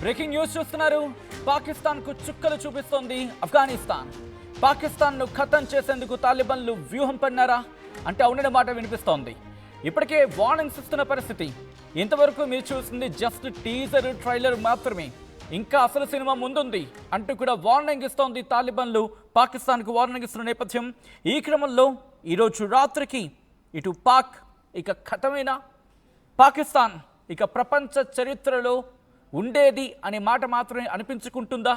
Breaking news చూస్తున్నారు. పాకిస్తాన్కు చుక్కలు చూపిస్తోంది ఆఫ్ఘనిస్తాన్. పాకిస్తాన్ను ఖతం చేసేందుకు తాలిబాన్లు వ్యూహం పన్నారా అంటే అవుననే మాట వినిపిస్తోంది. ఇప్పటికే వార్నింగ్స్ ఇస్తున్న పరిస్థితి. ఇంతవరకు మీరు చూసింది జస్ట్ టీజర్ ట్రైలర్ మాత్రమే, ఇంకా అసలు సినిమా ముందుంది అంటూ కూడా వార్నింగ్ ఇస్తోంది తాలిబాన్లు. పాకిస్తాన్కు వార్నింగ్ ఇస్తున్న నేపథ్యం. ఈ క్రమంలో ఈరోజు రాత్రికి ఇటు పాక్ ఇక ఖతమైన పాకిస్తాన్ ఇక ప్రపంచ చరిత్రలో ఉండేది అనే మాట మాత్రమే అనిపించుకుంటుందా?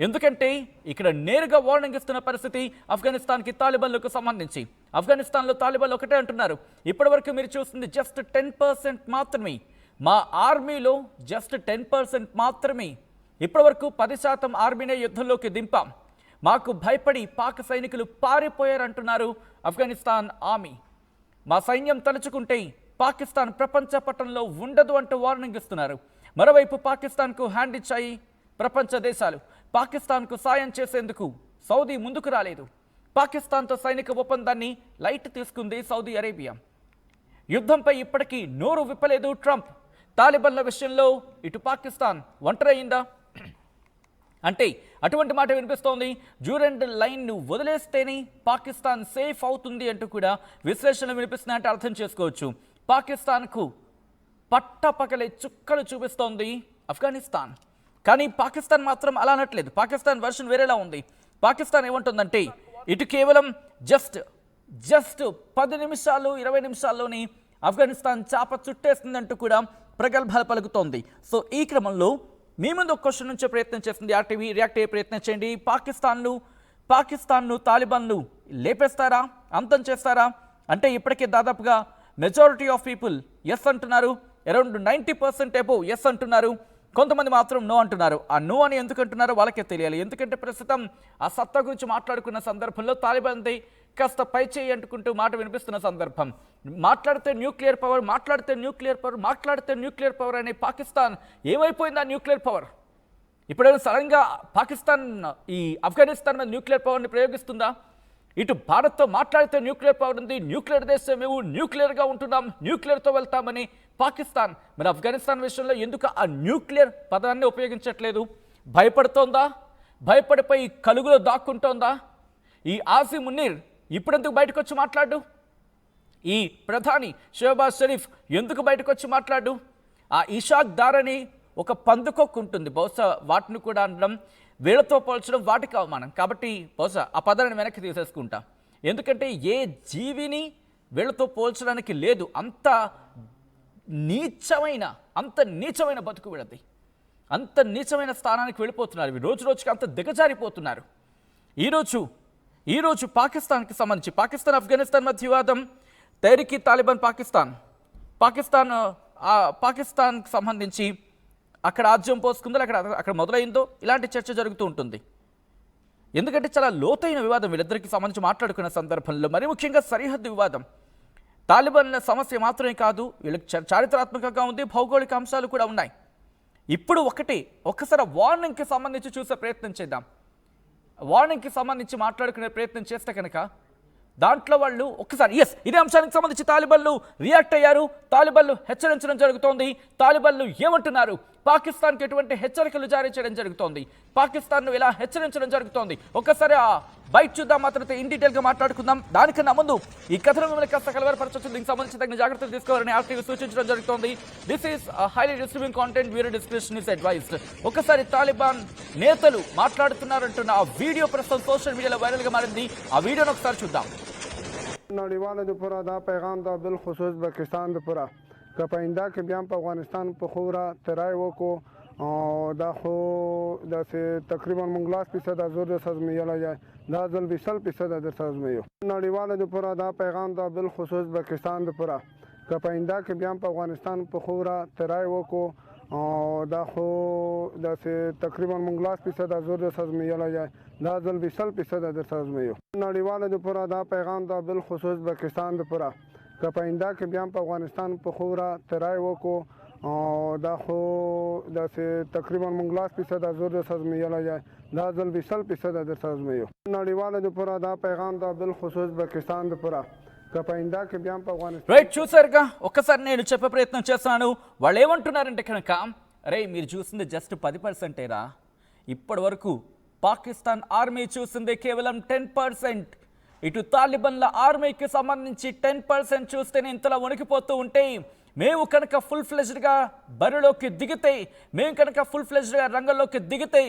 ఎందుకంటే ఇక్కడ నేరుగా వార్నింగ్ ఇస్తున్న పరిస్థితి ఆఫ్ఘనిస్తాన్కి తాలిబాన్లకు సంబంధించి. ఆఫ్ఘనిస్తాన్లో తాలిబాన్లు ఒకటే అంటున్నారు, ఇప్పటివరకు మీరు చూస్తుంది జస్ట్ 10% మాత్రమే, మా ఆర్మీలో జస్ట్ 10% మాత్రమే, ఇప్పటివరకు 10% ఆర్మీనే యుద్ధంలోకి దింపాం, మాకు భయపడి పాక్ సైనికులు పారిపోయారంటున్నారు ఆఫ్ఘనిస్తాన్ ఆర్మీ. మా సైన్యం తలుచుకుంటే పాకిస్తాన్ ప్రపంచ పటంలో ఉండదు అంటూ వార్నింగ్ ఇస్తున్నారు. మరోవైపు పాకిస్తాన్కు హ్యాండ్ ఇచ్చాయి ప్రపంచ దేశాలు. పాకిస్తాన్కు సాయం చేసేందుకు సౌదీ ముందుకు రాలేదు. పాకిస్తాన్తో సైనిక ఒప్పందాన్ని లైట్ తీసుకుంది సౌదీ అరేబియా. యుద్ధంపై ఇప్పటికీ నోరు విప్పలేదు ట్రంప్. తాలిబాన్ల విషయంలో ఇటు పాకిస్తాన్ ఒంటరైందా అంటే అటువంటి మాట వినిపిస్తోంది. డ్యూరెంట్ లైన్ను వదిలేస్తేనే పాకిస్తాన్ సేఫ్ అవుతుంది అంటూ కూడా విశ్లేషణలు వినిపిస్తున్నాయంటే అర్థం చేసుకోవచ్చు. పాకిస్తాన్కు పట్టపగలే చుక్కలు చూపిస్తోంది ఆఫ్ఘనిస్తాన్. కానీ పాకిస్తాన్ మాత్రం అలా అనట్లేదు. పాకిస్తాన్ వర్షన్ వేరేలా ఉంది. పాకిస్తాన్ ఏమంటుందంటే ఇటు కేవలం జస్ట్ 10 నిమిషాలు 20 నిమిషాల్లోని ఆఫ్ఘనిస్తాన్ చాప చుట్టేస్తుందంటూ కూడా ప్రగల్భాలు పలుకుతోంది. సో ఈ క్రమంలో మీ ముందు ఒక క్వశ్చన్ నుంచే ప్రయత్నం చేస్తుంది ఆర్టీవీ. రియాక్ట్ అయ్యే ప్రయత్నం చేయండి. పాకిస్తాన్ను తాలిబాన్లు లేపేస్తారా, అంతం చేస్తారా అంటే ఇప్పటికే దాదాపుగా మెజారిటీ ఆఫ్ పీపుల్ ఎస్ అంటున్నారు. అరౌండ్ 90% అబోవ్ ఎస్ అంటున్నారు. కొంతమంది మాత్రం నో అంటున్నారు. ఆ నో అని ఎందుకు అంటున్నారో వాళ్ళకే తెలియాలి. ఎందుకంటే ప్రస్తుతం ఆ సత్తా గురించి మాట్లాడుకున్న సందర్భంలో తాలిబాన్ది కాస్త పై చేయి అంటుకుంటూ మాట వినిపిస్తున్న సందర్భం. మాట్లాడితే న్యూక్లియర్ పవర్ అనే పాకిస్తాన్ ఏమైపోయింది? ఆ న్యూక్లియర్ పవర్ ఇప్పుడేమో సడన్గా పాకిస్తాన్ ఈ ఆఫ్ఘనిస్తాన్ మీద న్యూక్లియర్ పవర్ని ప్రయోగిస్తుందా? ఇటు భారత్తో మాట్లాడితే న్యూక్లియర్ పవర్ ఉంది, న్యూక్లియర్ దేశం మేము న్యూక్లియర్గా ఉంటున్నాం, న్యూక్లియర్తో వెళ్తామని పాకిస్తాన్. మరి ఆఫ్ఘనిస్తాన్ విషయంలో ఎందుకు ఆ న్యూక్లియర్ పదాన్ని ఉపయోగించట్లేదు? భయపడుతోందా? భయపడిపోయి కలుగులో దాక్కుంటోందా? ఈ ఆసిమ్ మునీర్ ఇప్పుడెందుకు బయటకు వచ్చి మాట్లాడు? ఈ ప్రధాని షహబాజ్ షరీఫ్ ఎందుకు బయటకు వచ్చి మాట్లాడు? ఆ ఇషాక్ దారని ఒక పందుకొక్కు ఉంటుంది, బహుశా వాటిని కూడా అనడం, వీళ్ళతో పోల్చడం వాటికి అవమానం. కాబట్టి బహుశా ఆ పదాన్ని వెనక్కి తీసేసుకుంటా. ఎందుకంటే ఏ జీవిని వీళ్ళతో పోల్చడానికి లేదు. అంత నీచమైన బతుకు వీళ్ళది. అంత నీచమైన స్థానానికి వెళ్ళిపోతున్నారు. రోజు రోజుకి అంత దిగజారిపోతున్నారు. ఈరోజు పాకిస్తాన్కి సంబంధించి పాకిస్తాన్ ఆఫ్ఘనిస్తాన్ మధ్య వివాదం, తెహ్రీక్ తాలిబాన్ పాకిస్తాన్కి సంబంధించి అక్కడ ఆజ్యం పోసుకుందో అక్కడ మొదలైందో ఇలాంటి చర్చ జరుగుతూ ఉంటుంది. ఎందుకంటే చాలా లోతైన వివాదం వీళ్ళిద్దరికి సంబంధించి మాట్లాడుకున్న సందర్భంలో. మరి ముఖ్యంగా సరిహద్దు వివాదం. తాలిబాన్ల సమస్య మాత్రమే కాదు, వీళ్ళకి చారిత్రాత్మకంగా ఉంది, భౌగోళిక అంశాలు కూడా ఉన్నాయి. ఇప్పుడు ఒక్కసారి వార్నింగ్కి సంబంధించి చూసే ప్రయత్నం చేద్దాం. వార్నింగ్కి సంబంధించి మాట్లాడుకునే ప్రయత్నం చేస్తే కనుక దాంట్లో వాళ్ళు ఒక్కసారి ఇదే అంశానికి సంబంధించి తాలిబాన్లు రియాక్ట్ అయ్యారు. తాలిబాన్లు హెచ్చరించడం జరుగుతోంది. తాలిబాన్లు ఏమంటున్నారు? పాకిస్తాన్కి ఎటువంటి హెచ్చరికలు జారీ చేయడం జరుగుతోంది, పాకిస్తాన్ను ఇలా హెచ్చరించడం జరుగుతోంది. ఒక్కసారి ఆ బైట్ చూద్దాం, మాత్రమే ఇన్ డీటెయిల్గా మాట్లాడుకుందాం. దానికన్నా ముందు ఈ కథను మిమ్మల్ని కాస్త కలవరపరచవచ్చు, దీనికి సంబంధించి తగిన జాగ్రత్తలు తీసుకోవాలని ఆర్టీవీ సూచించడం జరుగుతోంది. This is highly disturbing content, viewer description is advised. ఒక్కసారి తాలిబాన్ నేతలు మాట్లాడుతున్నారంటున్న ఆ వీడియో ప్రస్తుతం సోషల్ మీడియాలో వైరల్గా మారింది. ఆ వీడియోను ఒకసారి చూద్దాం. نړیواله د پورا دا پیغام دا بالخصوص پاکستان د پورا که په انده کې بیا په افغانستان په خورا ترای وکړو او دا خو داسې تقریبا موږ 10% زور د سازمیاله جای دا ځل 20% د سازمیو. نړیواله د پورا دا پیغام دا بالخصوص پاکستان د پورا که په انده کې بیا په افغانستان په خورا ترای وکړو او دا خو داسې تقریبا موږ 10% زور د سازمیاله جای دا ځل 20% د سازمیو. نړیواله د پورا دا پیغام دا بالخصوص پاکستان د پورا که په انده کې بیا په افغانستان په خورا ترای وکړو او دا خو داسې تقریبا موږ 10% زور د سازمیاله جای دا ځل 20% د سازمیو. نړیواله د پورا دا پیغام دا بالخصوص پاکستان د پورا రైట్, చూసారుగా. ఒక్కసారి నేను చెప్పే ప్రయత్నం చేస్తున్నాను. వాళ్ళు ఏమంటున్నారంటే కనుక అరే మీరు చూసింది జస్ట్ 10%రా. ఇప్పటి వరకు పాకిస్తాన్ ఆర్మీ చూసింది కేవలం 10%. ఇటు తాలిబన్ల ఆర్మీకి సంబంధించి 10% చూస్తేనే ఇంతలా వణికిపోతూ ఉంటే, మేము కనుక ఫుల్ ఫ్లెజ్డ్గా బరిలోకి దిగితే, మేము కనుక ఫుల్ ఫ్లెజ్డ్గా రంగంలోకి దిగితే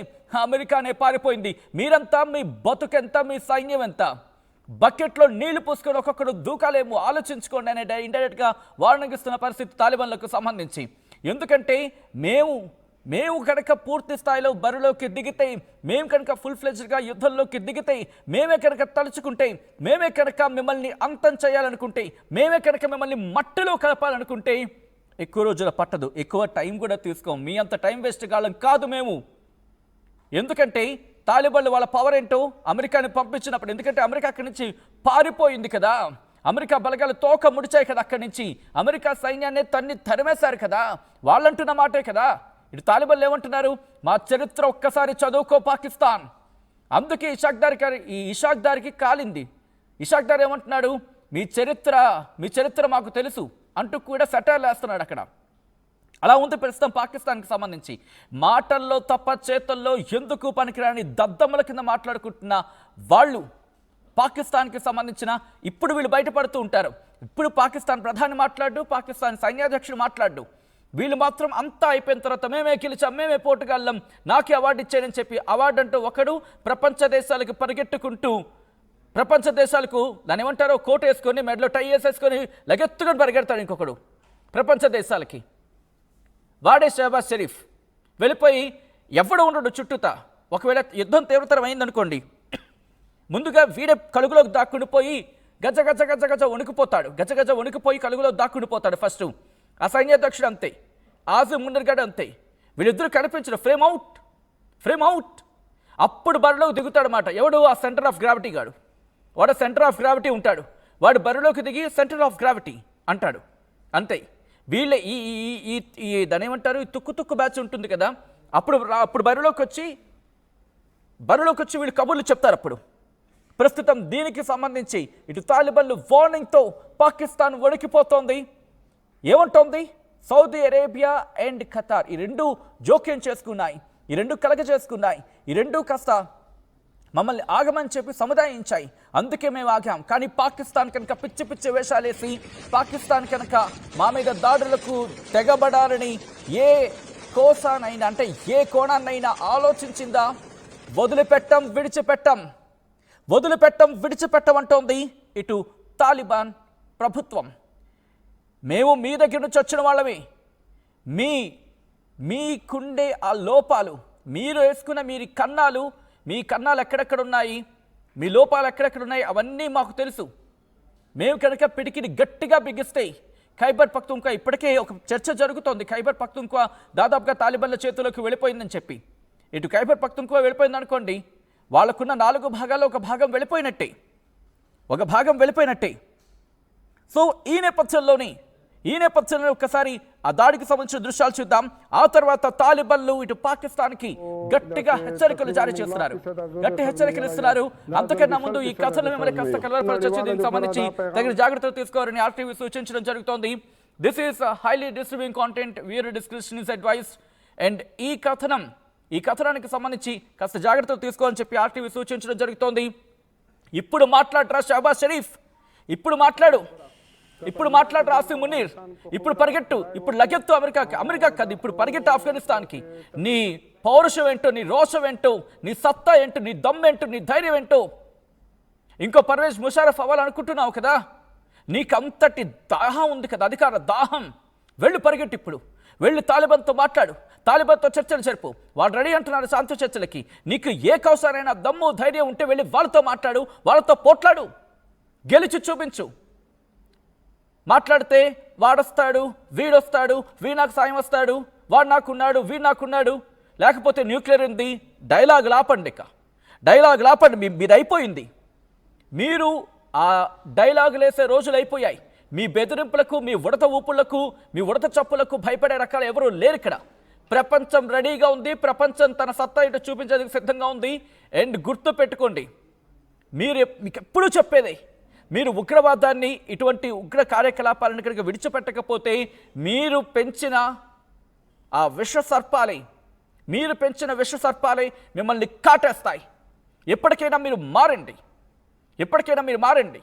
అమెరికానే పారిపోయింది. మీరంతా మీ బతుకెంత, మీ సైన్యం ఎంత? బకెట్లో నీళ్లు పోసుకొని ఒక్కొక్కడు దూకాలేమో ఆలోచించుకోండి అనే ఇండైరెక్ట్గా వార్నింగ్ ఇస్తున్న పరిస్థితి తాలిబన్లకు సంబంధించి. ఎందుకంటే మేము కనుక పూర్తి స్థాయిలో బరిలోకి దిగితే, మేము కనుక ఫుల్ ఫ్లెజ్డ్గా యుద్ధంలోకి దిగితే, మేమే కనుక తలుచుకుంటే, మేమే కనుక మిమ్మల్ని అంతం చేయాలనుకుంటే, మేమే కనుక మిమ్మల్ని మట్టిలో కలపాలనుకుంటే ఎక్కువ రోజుల పట్టదు, ఎక్కువ టైం కూడా తీసుకోం. మీ అంత టైం వేస్ట్ కాలం కాదు మేము. ఎందుకంటే తాలిబన్లు వాళ్ళ పవర్ ఏంటో అమెరికాని పంపించినప్పుడు, ఎందుకంటే అమెరికా అక్కడి నుంచి పారిపోయింది కదా, అమెరికా బలగాలు తోక ముడిచాయి కదా, అక్కడి నుంచి అమెరికా సైన్యాన్ని తరిమేశారు కదా, వాళ్ళంటున్న మాటే కదా. ఇటు తాలిబన్లు ఏమంటున్నారు? మా చరిత్ర ఒక్కసారి చదువుకో పాకిస్తాన్. అందుకే ఇషాక్ దారికి కాలింది. ఇషాక్ దార్ ఏమంటున్నాడు? మీ చరిత్ర మాకు తెలుసు అంటూ కూడా సెటైర్లు వేస్తున్నాడు అక్కడ. అలా ఉంది ప్రస్తుతం పాకిస్తాన్కి సంబంధించి. మాటల్లో తప్ప చేతల్లో ఎందుకు పనికిరాని దద్దమ్మల కింద మాట్లాడుకుంటున్న వాళ్ళు పాకిస్తాన్కి సంబంధించిన ఇప్పుడు వీళ్ళు బయటపడుతూ ఉంటారు. ఇప్పుడు పాకిస్తాన్ ప్రధాని మాట్లాడు, పాకిస్తాన్ సైన్యాధ్యక్షుడు మాట్లాడు. వీళ్ళు మాత్రం అంతా అయిపోయిన తర్వాత మేమే గెలిచాం, మేమే పోటుగాళ్ళం, నాకే అవార్డు ఇచ్చానని చెప్పి అవార్డు అంటూ ఒకడు ప్రపంచ దేశాలకు పరిగెట్టుకుంటూ, ప్రపంచ దేశాలకు దాని ఏమంటారో కోట్ వేసుకొని మెడలో టై వేసేసుకొని లగెత్తుకొని పరిగెడతాడు ఇంకొకడు ప్రపంచ దేశాలకి. వాడే షహబాజ్ షరీఫ్ వెళ్ళిపోయి ఎవడు ఉండడు చుట్టూతా. ఒకవేళ యుద్ధం తీవ్రతరం అయిందనుకోండి, ముందుగా వీడే కలుగులోకి దాక్కునిపోయి గజ గజ గజ గజ వణికిపోతాడు. గజ గజ వణికిపోయి కలుగులో దాక్కునిపోతాడు ఫస్ట్. ఆ సైన్యాధ్యక్షుడు అంతే, ఆజిమ్ మునీర్ గడ్ అంతే. వీళ్ళిద్దరూ కనిపించరు, ఫ్రేమ్ అవుట్. అప్పుడు బరిలోకి దిగుతాడు మాట. ఎవడు? ఆ సెంటర్ ఆఫ్ గ్రావిటీ గాడు. వాడు సెంటర్ ఆఫ్ గ్రావిటీ ఉంటాడు. వాడు బరిలోకి దిగి సెంటర్ ఆఫ్ గ్రావిటీ అంటాడు అంతే. వీళ్ళే ఈ దాని ఏమంటారు, ఈ తుక్కు బ్యాచ్ ఉంటుంది కదా, అప్పుడు బరిలోకి వచ్చి వీళ్ళు కబుర్లు చెప్తారు. అప్పుడు ప్రస్తుతం దీనికి సంబంధించి ఇటు తాలిబన్లు వార్నింగ్తో పాకిస్తాన్ వణికిపోతోంది. ఏమంటోంది? సౌదీ అరేబియా అండ్ ఖతార్ ఈ రెండు జోక్యం చేసుకున్నాయి, ఈ రెండు కలగ చేసుకున్నాయి, ఈ రెండు కాస్త మమ్మల్ని ఆగమని చెప్పి సముదాయించాయి. అందుకే మేము ఆగాం. కానీ పాకిస్తాన్ కనుక పిచ్చి పిచ్చి వేషాలేసి, పాకిస్తాన్ కనుక మా మీద దాడులకు తెగబడాలని ఏ కోసానైనా, అంటే ఏ కోణాన్నైనా ఆలోచించిందా? వదిలిపెట్టం విడిచిపెట్టం అంటోంది ఇటు తాలిబాన్ ప్రభుత్వం. మేము మీ దగ్గర నుంచి వచ్చిన వాళ్ళమే, మీకుండే ఆ లోపాలు, మీరు వేసుకున్న మీ కన్నాలు ఎక్కడెక్కడ ఉన్నాయి, మీ లోపాలు ఎక్కడెక్కడ ఉన్నాయి అవన్నీ మాకు తెలుసు. మేము కనుక పిడికిని గట్టిగా బిగిస్తే ఖైబర్ పఖ్తూన్ఖ్వా, ఇప్పటికే ఒక చర్చ జరుగుతోంది, ఖైబర్ పఖ్తూన్ఖ్వా దాదాపుగా తాలిబన్ల చేతుల్లోకి వెళ్ళిపోయిందని చెప్పి. ఇటు ఖైబర్ పఖ్తూన్ఖ్వా వెళ్ళిపోయింది అనుకోండి, వాళ్ళకున్న 4 భాగాల్లో ఒక భాగం వెళ్ళిపోయినట్టే. సో ఈ నేపథ్యంలో ఒక్కసారి ఆ దాడికి సంబంధించిన దృశ్యాలు చూద్దాం. ఆ తర్వాత తాలిబన్లు ఇటు పాకిస్తాన్కి గట్టిగా హెచ్చరికలు జారీ చేస్తున్నారు, గట్టి హెచ్చరికలు ఇస్తున్నారు. అంతకన్నా ముందు ఈ కథలు మిమ్మల్ని కాస్త కలవరపరచొచ్చు, దీనికి సంబంధించి తగిన జాగ్రత్తలు తీసుకోవాలని RTV సూచించడం జరుగుతోంది. This is highly disturbing content, viewer description is advised. And ఈ కథనానికి సంబంధించి కాస్త జాగ్రత్తలు తీసుకోవాలని చెప్పి RTV సూచించడం జరుగుతోంది. ఇప్పుడు మాట్లాడరా షహబాజ్ షరీఫ్, ఇప్పుడు మాట్లాడరా ఆసిమ్ మునీర్, ఇప్పుడు పరిగెట్టు, ఇప్పుడు లగెత్తు అమెరికా కాదు, ఇప్పుడు పరిగెట్టు ఆఫ్ఘనిస్తాన్కి. నీ పౌరుషం ఏంటో, నీ రోషం ఏంటో, నీ సత్తా ఏంటో, నీ దమ్మేంటో, నీ ధైర్యం ఏంటో. ఇంకో పర్వేజ్ ముషారఫ్ అవ్వాలనుకుంటున్నావు కదా, నీకు అంతటి దాహం ఉంది కదా, అధికార దాహం. పరిగెట్టు, ఇప్పుడు వెళ్ళి తాలిబాన్తో మాట్లాడు, తాలిబాన్తో చర్చలు జరుపు. వాళ్ళు రెడీ అంటున్నారు శాంతి చర్చలకి. నీకు ఏ కౌసారైనా దమ్ము ధైర్యం ఉంటే వెళ్ళి వాళ్ళతో మాట్లాడు, వాళ్ళతో పోట్లాడు, గెలిచి చూపించు. మాట్లాడితే వాడొస్తాడు, వీడొస్తాడు, నాకు సాయం వస్తాడు, వాడు నాకున్నాడు, వీడు నాకున్నాడు, లేకపోతే న్యూక్లియర్ ఉంది. డైలాగులు ఆపండి. మీది అయిపోయింది. మీరు ఆ డైలాగులు వేసే రోజులు అయిపోయాయి. మీ బెదిరింపులకు, మీ ఉడత ఊపులకు, మీ ఉడత చప్పులకు భయపడే రకాలు ఎవరూ లేరు ఇక్కడ. ప్రపంచం రెడీగా ఉంది, ప్రపంచం తన సత్తా ఇటు చూపించేందుకు సిద్ధంగా ఉంది. అండ్ గుర్తు పెట్టుకోండి, మీకు ఎప్పుడూ చెప్పేదే, మీరు ఉగ్రవాదాన్ని, ఇటువంటి ఉగ్ర కార్యకలాపాలను కనుక విడిచిపెట్టకపోతే మీరు పెంచిన ఆ విష సర్పాలే, మీరు పెంచిన విష సర్పాలే మిమ్మల్ని కాటేస్తాయి. ఎప్పటికైనా మీరు మారండి.